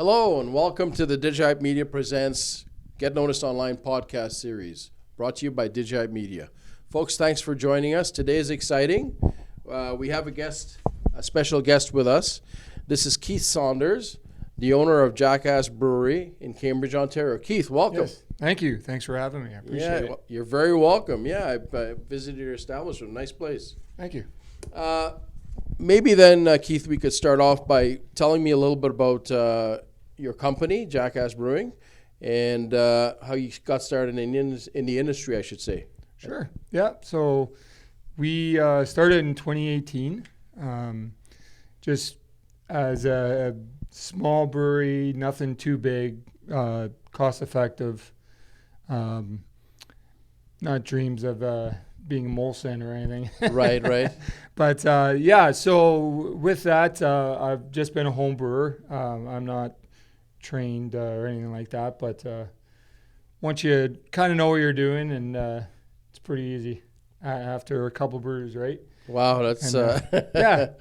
Hello and welcome to the DigiHype Media Presents Get Noticed Online podcast series, brought to you by DigiHype Media. Folks, thanks for joining us. Today is exciting. We have a special guest with us. This is Keith Saunders, the owner of JackAss Brewery in Cambridge, Ontario. Keith, welcome. Yes, thank you. Thanks for having me. I appreciate it. Well, you're very welcome. Yeah, I visited your establishment. Nice place. Thank you. Maybe then, Keith, we could start off by telling me a little bit about your company, JackAss Brewing, and how you got started in the industry, I should say. Sure. Yeah. So we started in 2018, just as a small brewery, nothing too big, cost effective, not dreams of being Molson or anything. Right. But so with that, I've just been a home brewer. I'm not trained or anything like that, but once you kind of know what you're doing, and it's pretty easy after a couple brews, right? Wow, that's yeah.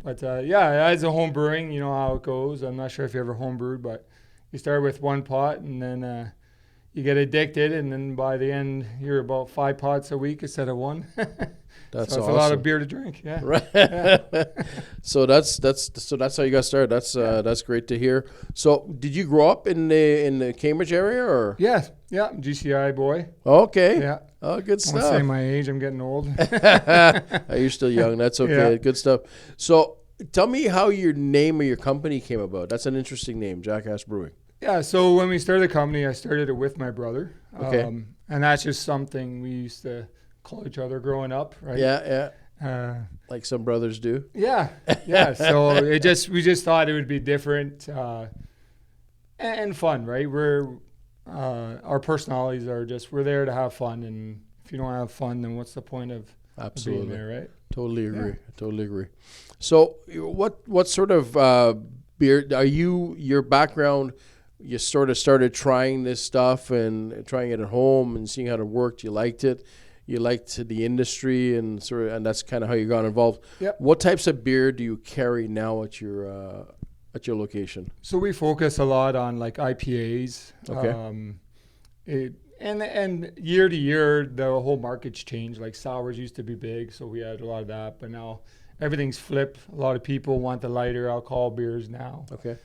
But as a home brewing, you know how it goes. I'm not sure if you ever home brewed, but you start with one pot, and then you get addicted, and then by the end, you're about 5 pots a week instead of one. That's so it's awesome. a lot of beer to drink. Yeah. Right. Yeah. So that's how you got started. That's great to hear. So did you grow up in the Cambridge area or? Yeah. GCI boy. Okay. Yeah. Oh, good I won't stuff. say my age. I'm getting old. You're still young. That's okay. Yeah. Good stuff. So tell me how your name of your company came about. That's an interesting name, JackAss Brewing. Yeah. So when we started the company, I started it with my brother. Okay. And that's just something we used to call each other growing up, right? Yeah. Like some brothers do. Yeah. So we just thought it would be different and fun, right? Our personalities are we're there to have fun, and if you don't have fun, then what's the point of being there, right? Totally agree. So what sort of beer are your background? You sort of started trying this stuff and trying it at home and seeing how it worked. You liked it. You liked the industry, and that's kind of how you got involved. Yep. What types of beer do you carry now at your location? So we focus a lot on like IPAs. Okay. And year to year, the whole market's changed. Like sours used to be big, so we had a lot of that. But now everything's flipped. A lot of people want the lighter alcohol beers now. Okay.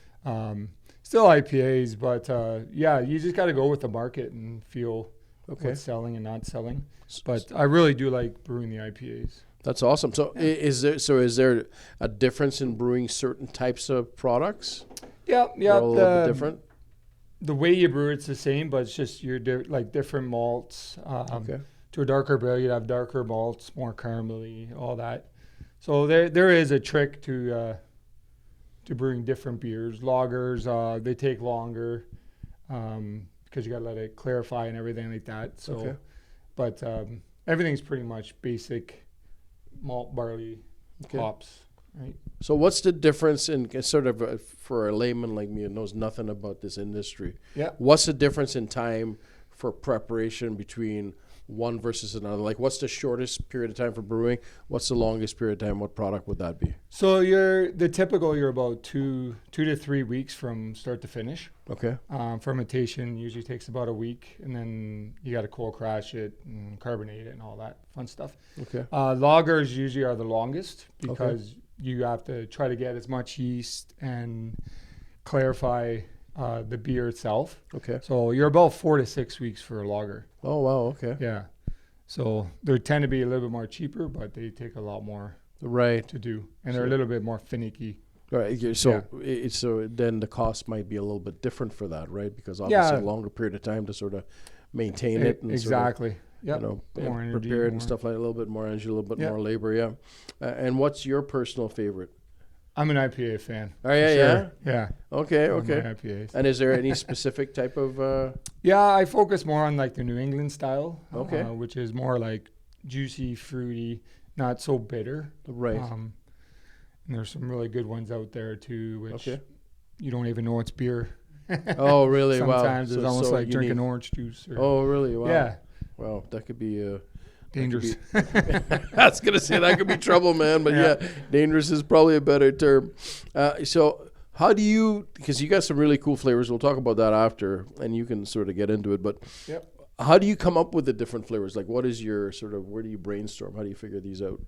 Still IPAs, but you just got to go with the market and feel what's selling and not selling. But I really do like brewing the IPAs. That's awesome. So is there a difference in brewing certain types of products? Yeah. They're all a little bit different. The way you brew it's the same, but it's just like different malts. To a darker beer, you'd have darker malts, more caramelly, all that. So there is a trick to brewing different beers. Lagers, they take longer because you got to let it clarify and everything like that. So, but everything's pretty much basic malt, barley, hops, right? So what's the difference in sort of for a layman like me who knows nothing about this industry? Yeah. What's the difference in time for preparation between one versus another? Like, what's the shortest period of time for brewing? What's the longest period of time? What product would that be? So you're about 2 to 3 weeks from start to finish. Okay. Fermentation usually takes about a week, and then you got to cold crash it and carbonate it and all that fun stuff. Okay. Lagers usually are the longest because you have to try to get as much yeast and clarify the beer itself. Okay. So you're about 4 to 6 weeks for a lager. Oh, wow. Okay. Yeah. So they tend to be a little bit more cheaper, but they take a lot more to do. And they're a little bit more finicky. Right. So so then the cost might be a little bit different for that, right? Because obviously a longer period of time to sort of maintain it. And exactly. Yeah. More energy, prepare it and stuff like that, a little bit more energy, a little bit more labor. Yeah. And what's your personal favorite? I'm an IPA fan. Oh, yeah. Yeah. Okay. IPAs. And is there any specific type of? Yeah, I focus more on like the New England style. Okay. Which is more like juicy, fruity, not so bitter. Right. And there's some really good ones out there too, which you don't even know it's beer. Oh, really? Sometimes wow. it's almost like drinking orange juice. Oh, really? Wow. Yeah. Wow, that could be dangerous. I was gonna say that could be trouble, man. But yeah, dangerous is probably a better term. So How do you, because you got some really cool flavors, we'll talk about that after, and you can sort of get into it, but Yep. how do you come up with the different flavors? Like, what is your sort of, where do you brainstorm? How do you figure these out?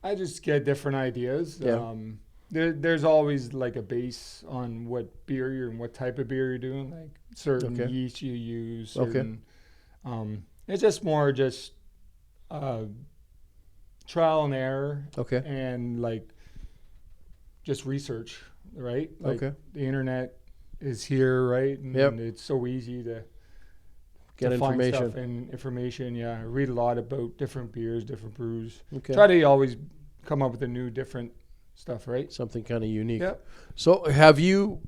I just get different ideas. Yeah. There's always like a base on what beer and what type of beer you're doing, like certain Okay. yeast you use. Okay. Certain, it's just more trial and error Okay. and like just research, right? Like Okay. the internet is here, right? And Yep. it's so easy to Get find information. stuff and information. Yeah, I read a lot about different beers, different brews. Okay. Try to always come up with a new, different stuff, right? Something kind of unique. Yep. So have you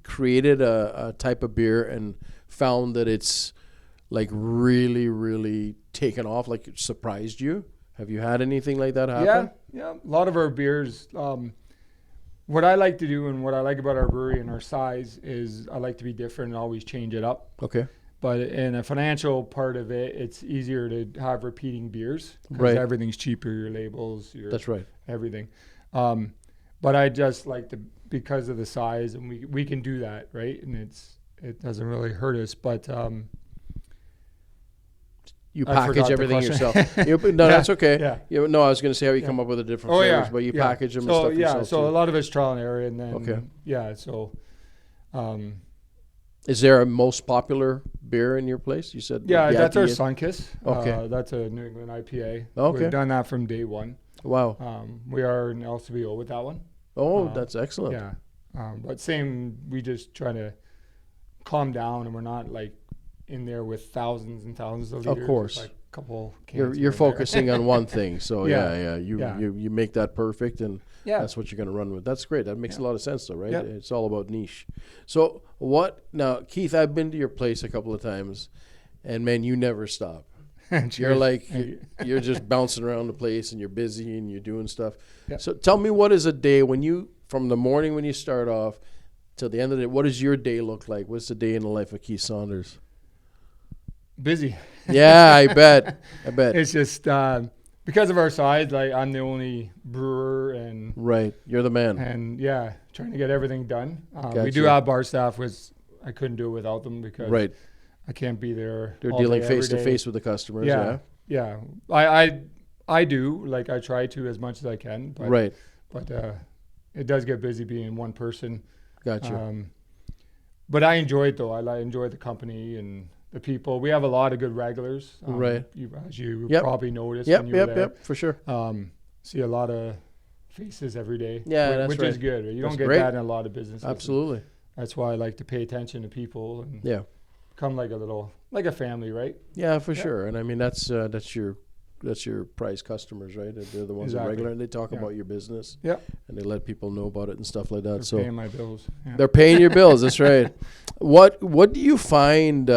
created a type of beer and found that it's like really, really taken off, like it surprised you? Have you had anything like that happen? Yeah. A lot of our beers. What I like to do and what I like about our brewery and our size is I like to be different and always change it up. Okay. But in a financial part of it, it's easier to have repeating beers because Right. everything's cheaper. Your labels, your That's right. everything. But I just like to, because of the size, and we can do that, right? And it doesn't really hurt us. But You I forgot package the everything question. yourself. No, Yeah, that's okay. yeah. No, I was going to say how you come up with the different flavors, but you package them and stuff yourself So too. a lot of it's trial and error, and then Okay. yeah. So Is there a most popular beer in your place? You said yeah, the that's our IPA? Sunkiss. Okay. That's a New England IPA. Okay. We've done that from day one. Wow. We are an LCBO with that one. Oh, that's excellent. Yeah. But same, we just try to calm down, and we're not like in there with thousands and thousands of liters. Of course. It's like a couple cans You're here and there. focusing on one thing. So Yeah. You make that perfect, and Yeah. that's what you're going to run with. That's great. That makes a lot of sense though, right? Yeah. It's all about niche. So now, Keith, I've been to your place a couple of times, and man, you never stop. You're Cheers. like, Thank you. you're just bouncing around the place and you're busy and you're doing stuff. Yeah. So tell me, what is a day from the morning when you start off till the end of the day, what does your day look like? What's the day in the life of Keith Saunders? Busy. Yeah, I bet. It's just because of our size, like I'm the only brewer and Right. You're the man. yeah, trying to get everything done. Gotcha. We do have bar staff, which I couldn't do it without them because Right. I can't be there. They're all dealing day, face every to day. face with the customers. Yeah. Yeah. I do, like I try to as much as I can, but Right. but it does get busy being one person. Gotcha. But I enjoy it though. I enjoy the company and the people. We have a lot of good regulars. Right. As you Yep. probably noticed when you were there. Yep, for sure. See a lot of faces every day. Yeah, that's which right. is good. You That's don't get great. that in a lot of businesses. Absolutely. That's why I like to pay attention to people and Yeah. come like a family, right? Yeah, for sure. And I mean, that's your prize customers, right? They're the ones that Exactly. regular, and they talk Yeah. about your business. Yeah. And they let people know about it and stuff like that. They're So paying my bills. Yeah. they're paying your bills. That's right. What do you find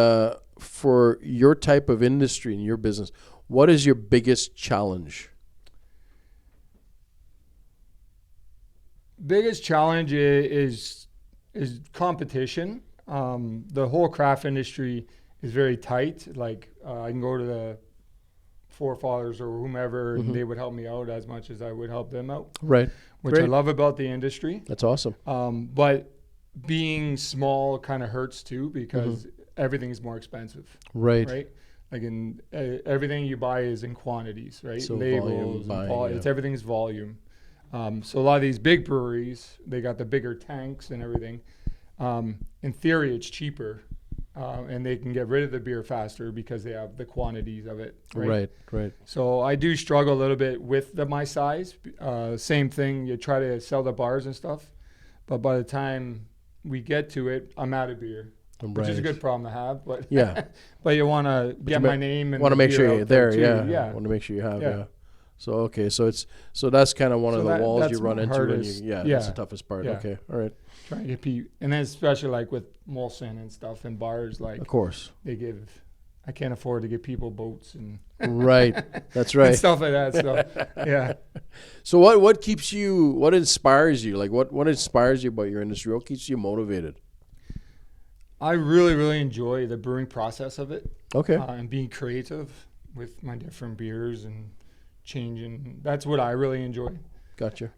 for your type of industry and your business? What is your biggest challenge? Biggest challenge is competition. The whole craft industry is very tight. Like I can go to the forefathers or whomever, and they would help me out as much as I would help them out, Right. which I Great. love about the industry. That's awesome. But being small kind of hurts too because everything's more expensive, Right. right? Like everything you buy is in quantities, right? So Labels, volume and buying, it's everything's volume. So a lot of these big breweries, they got the bigger tanks and everything. In theory, it's cheaper, and they can get rid of the beer faster because they have the quantities of it. Right. So I do struggle a little bit with my size. Same thing, you try to sell the bars and stuff, but by the time we get to it, I'm out of beer, which is a good problem to have. But Yeah. but you want to get my name and Want to the make beer sure out you're there. too. Yeah. Want to make sure you have. Yeah. Yeah. So okay. So that's kind of one of the walls that's you run my into when you. hardest. Yeah. Yeah. That's the toughest part. Yeah. Okay. All right. Trying to get people, and then especially like with Molson and stuff and bars, like Of course. they give. I can't afford to give people boats and Right. That's and right. stuff like that. So yeah. So what keeps you? What inspires you? Like what inspires you about your industry? What keeps you motivated? I really enjoy the brewing process of it. Okay. And being creative with my different beers and changing. That's what I really enjoy. Gotcha.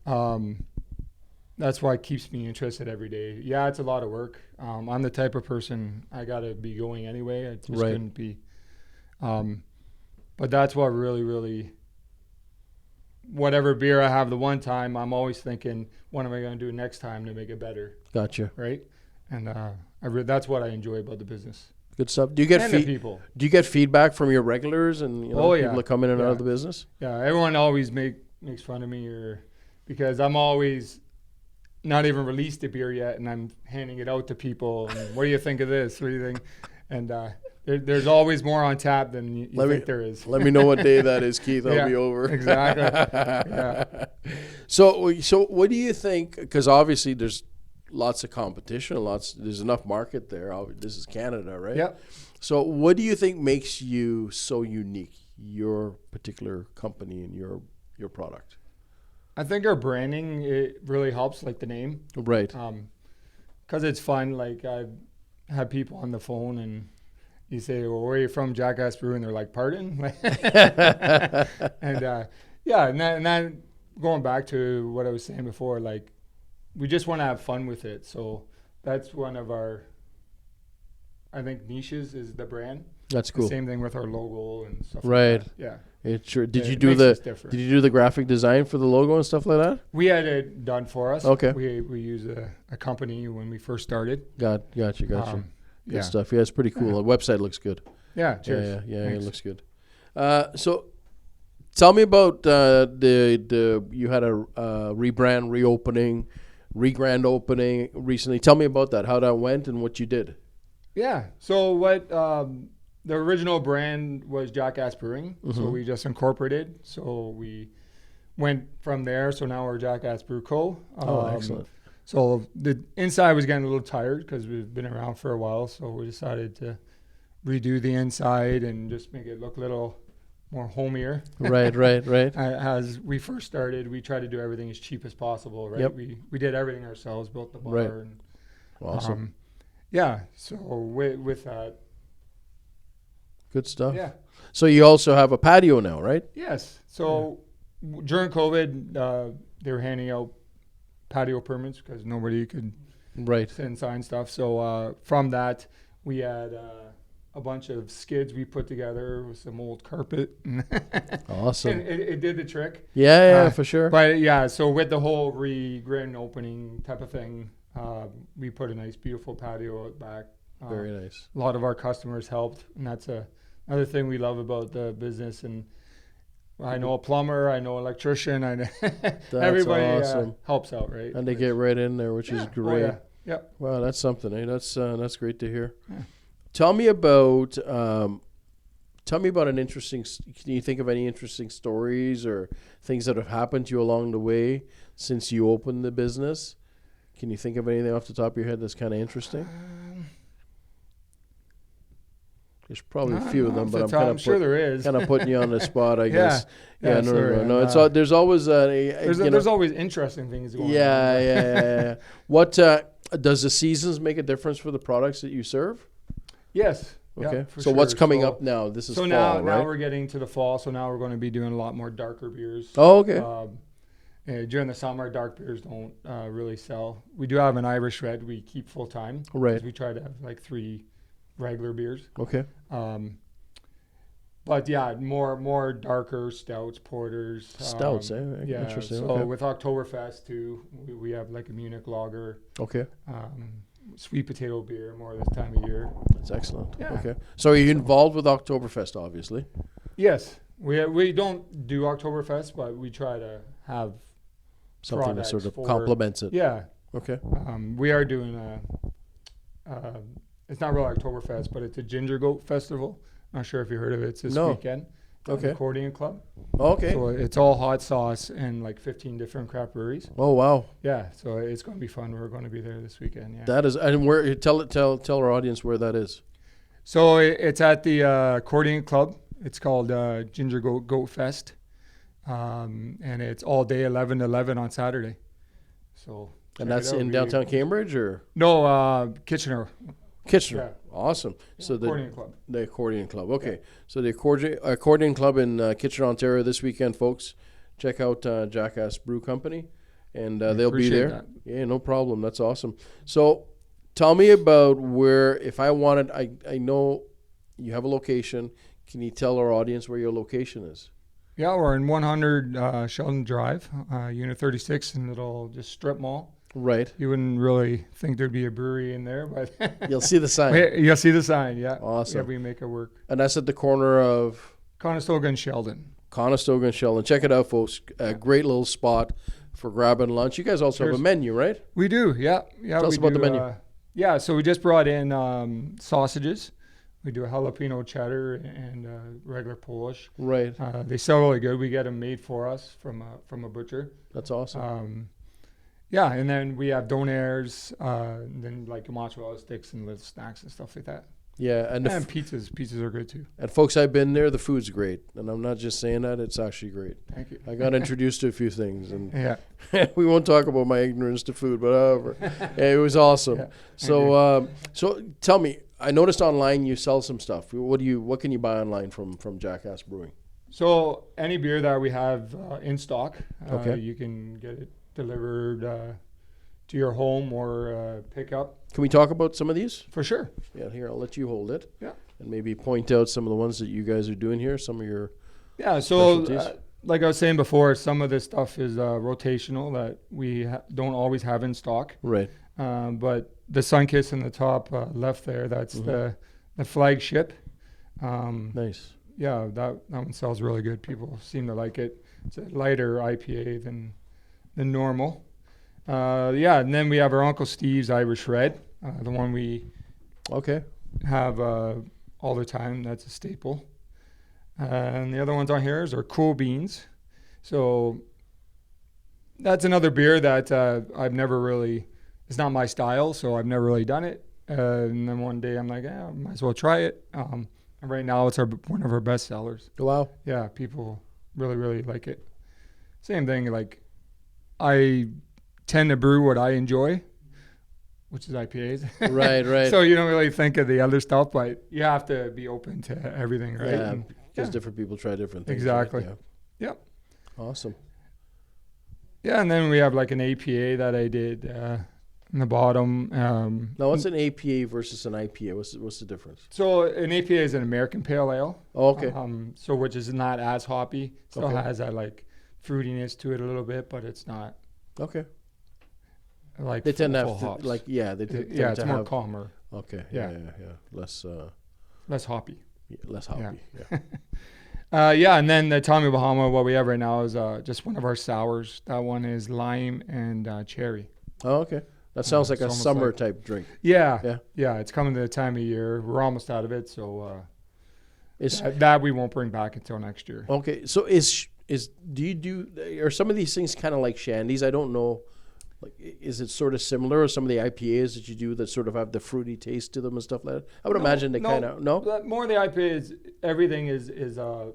that's why it keeps me interested every day. Yeah, it's a lot of work. I'm the type of person I got to be going anyway. I just couldn't be. But that's what really, whatever beer I have the one time, I'm always thinking, what am I going to do next time to make it better? Gotcha. Right? And that's what I enjoy about the business. Good stuff. Do you get people? Do you get feedback from your regulars and people that come in and out of the business? Yeah, everyone always makes fun of me because I'm always not even released the beer yet, and I'm handing it out to people. And, what do you think of this? What do you think? And there's always more on tap than you think there is. Let me know what day that is, Keith. I'll be over. Exactly. Yeah. So what do you think? Because obviously there's lots of competition. There's enough market there. This is Canada, right? Yeah. So what do you think makes you so unique? Your particular company and your product. I think our branding, it really helps, like the name. Right. Because it's fun. Like, I've had people on the phone and you say, well, where are you from? JackAss Brewing. They're like, pardon? And then going back to what I was saying before, like, we just want to have fun with it. So that's one of our, I think, niches is the brand. That's cool. The same thing with our logo and stuff right. like that. Yeah. Did you do the graphic design for the logo and stuff like that? We had it done for us. Okay. We used a company when we first started. Gotcha. Good stuff. Yeah, it's pretty cool. The website looks good. Yeah, cheers. Yeah, it looks good. So tell me about you had a re-grand opening recently. Tell me about that, how that went and what you did. Yeah. So what the original brand was JackAss Brewing. Mm-hmm. So we just incorporated. So we went from there. So now we're JackAss Brew Co. Excellent. So the inside was getting a little tired because we've been around for a while. So we decided to redo the inside and just make it look a little more homier. Right. As we first started, we tried to do everything as cheap as possible, right? Yep. We did everything ourselves, built the bar. Right. And, awesome. So with that. Good stuff. Yeah. So you also have a patio now, right? Yes. So during COVID, they were handing out patio permits because nobody could sit and sign stuff. So from that, we had a bunch of skids we put together with some old carpet. Awesome. And it did the trick. Yeah, for sure. But yeah, so with the whole grand opening type of thing, we put a nice, beautiful patio out back. Very nice. A lot of our customers helped, and that's another thing we love about the business. And I know a plumber, I know an electrician, everybody awesome. Helps out, right? And they get right in there, which is great. Oh, yeah. Wow, that's something. Eh? That's great to hear. Yeah. Tell me about an interesting. Can you think of any interesting stories or things that have happened to you along the way since you opened the business? Can you think of anything off the top of your head that's kind of interesting? There's probably a few of them, but I'm sure there is. Kind of putting you on the spot, I guess. No. There's always there's always interesting things going on. Yeah. What does the seasons make a difference for the products that you serve? Yes. Okay. Yeah, so what's coming up now? This is fall, now right? Now we're getting to the fall, so now we're going to be doing a lot more darker beers. Oh, okay. During the summer, dark beers don't really sell. We do have an Irish Red we keep full time. Right. We try to have like 3 regular beers. Okay. But yeah, more darker stouts, porters. Stouts, Yeah. Interesting. So with Oktoberfest too, we have like a Munich lager. Okay. Sweet potato beer more this time of year. That's excellent. Yeah. Okay. So are you involved with Oktoberfest, obviously? Yes. We don't do Oktoberfest, but we try to have something that sort of complements it. Yeah. Okay. We are doing it's not really Oktoberfest, but it's a Ginger Goat Festival. Not sure if you heard of it. It's this weekend. Okay. Accordion Club. Okay. So it's all hot sauce and like 15 different craft breweries. Oh wow. Yeah. So it's going to be fun. We're going to be there this weekend. Yeah. That is, and where tell our audience where that is. So it's at the Accordion Club. It's called Ginger Goat Fest, and it's all day 11 to 11 on Saturday. So. And that's in downtown Cambridge or? No, Kitchener. Kitchener. Yeah. Awesome. Yeah, so Accordion Club. The Accordion Club. Okay. Yeah. So the Accordion Club in Kitchener, Ontario this weekend, folks. Check out JackAss Brew Company. and they'll be there. That. Yeah, no problem. That's awesome. So tell me about where, if I wanted, I know you have a location. Can you tell our audience where your location is? Yeah, we're in 100 Sheldon Drive, Unit 36 in little just strip mall. Right. You wouldn't really think there'd be a brewery in there, but You'll see the sign. You'll see the sign, yeah. Awesome. Yeah, we make it work. And that's at the corner of Conestoga and Sheldon. Conestoga and Sheldon. Check it out, folks. A great little spot for grabbing lunch. You guys also have a menu, right? We do, yeah. Tell us about the menu. Yeah, so we just brought in sausages. We do a jalapeno cheddar and regular Polish. Right. They sell really good. We get them made for us from a butcher. That's awesome. Yeah, and then we have donairs, then like mozzarella sticks and little snacks and stuff like that. Yeah, and pizzas. Pizzas are good too. And folks, I've been there. The food's great, and I'm not just saying that. It's actually great. Thank you. I got introduced to a few things, and yeah, we won't talk about my ignorance to food, but however, it was awesome. Yeah, so tell me. I noticed online you sell some stuff. What can you buy online from JackAss Brewing? So any beer that we have in stock, okay, you can get it delivered to your home or pick up. Can we talk about some of these? For sure. Yeah, here, I'll let you hold it. Yeah. And maybe point out some of the ones that you guys are doing here, some of your so like I was saying before, some of this stuff is rotational that we don't always have in stock. Right. But the Sunkiss in the top left there, that's the flagship. Nice. Yeah, that one sells really good. People seem to like it. It's a lighter IPA than normal. And then we have our Uncle Steve's Irish Red, the one we have all the time. That's a staple. And the other ones on here are Cool Beans. So that's another beer that I've never really, it's not my style, so I've never really done it. And then one day I'm like, I might as well try it. And right now it's one of our best sellers. Wow. Yeah, people really, really like it. Same thing, like I tend to brew what I enjoy, which is IPAs. Right. So you don't really think of the other stuff, but you have to be open to everything, right? Yeah, because different people try different things. Exactly. Right? Yeah. Yep. Awesome. Yeah, and then we have like an APA that I did in the bottom. Now, what's an APA versus an IPA? What's the difference? So an APA is an American Pale Ale. Oh, okay. So which is not as hoppy. Still has that like fruitiness to it a little bit, but it's not. Okay. Like they tend to have hops. it's more calmer. Okay. Yeah. Less hoppy. Yeah, less hoppy. Yeah. And then the Tommy Bahama, what we have right now is just one of our sours. That one is lime and cherry. Oh, okay. That sounds like a summer type drink. Yeah. It's coming to the time of year. We're almost out of it, so that we won't bring back until next year. Okay. So are some of these things kind of like shandies? I don't know. Like, is it sort of similar, or some of the IPAs that you do that sort of have the fruity taste to them and stuff like that? I would imagine they kind of More the IPAs, everything is the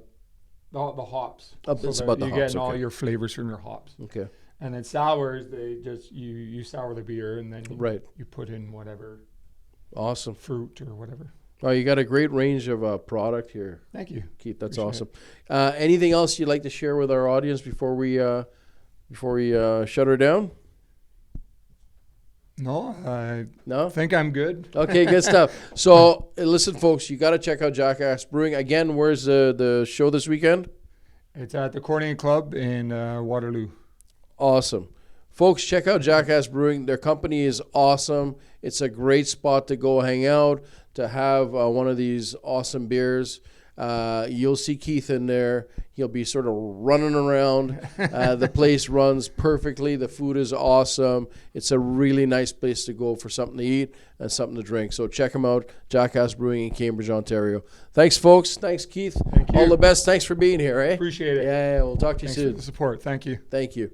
hops. It's about the you're hops. Getting all your flavors from your hops. Okay. And then sours, they just you sour the beer and then you put in whatever. Awesome. Fruit or whatever. Oh, you got a great range of product here. Thank you, Keith. That's awesome. Anything else you'd like to share with our audience before we shut her down? No, I no? think I'm good. Okay, good stuff. So, listen, folks, you got to check out JackAss Brewing. Again, where's the show this weekend? It's at the Accordion Club in Waterloo. Awesome. Folks, check out JackAss Brewing. Their company is awesome. It's a great spot to go hang out, to have one of these awesome beers. You'll see Keith in there. He'll be sort of running around. The place runs perfectly. The food is awesome. It's a really nice place to go for something to eat and something to drink. So check them out, JackAss Brewing in Cambridge, Ontario. Thanks, folks. Thanks, Keith. Thank you. All the best. Thanks for being here. Appreciate it. Yeah, we'll talk to you soon. Thanks for the support. Thank you. Thank you.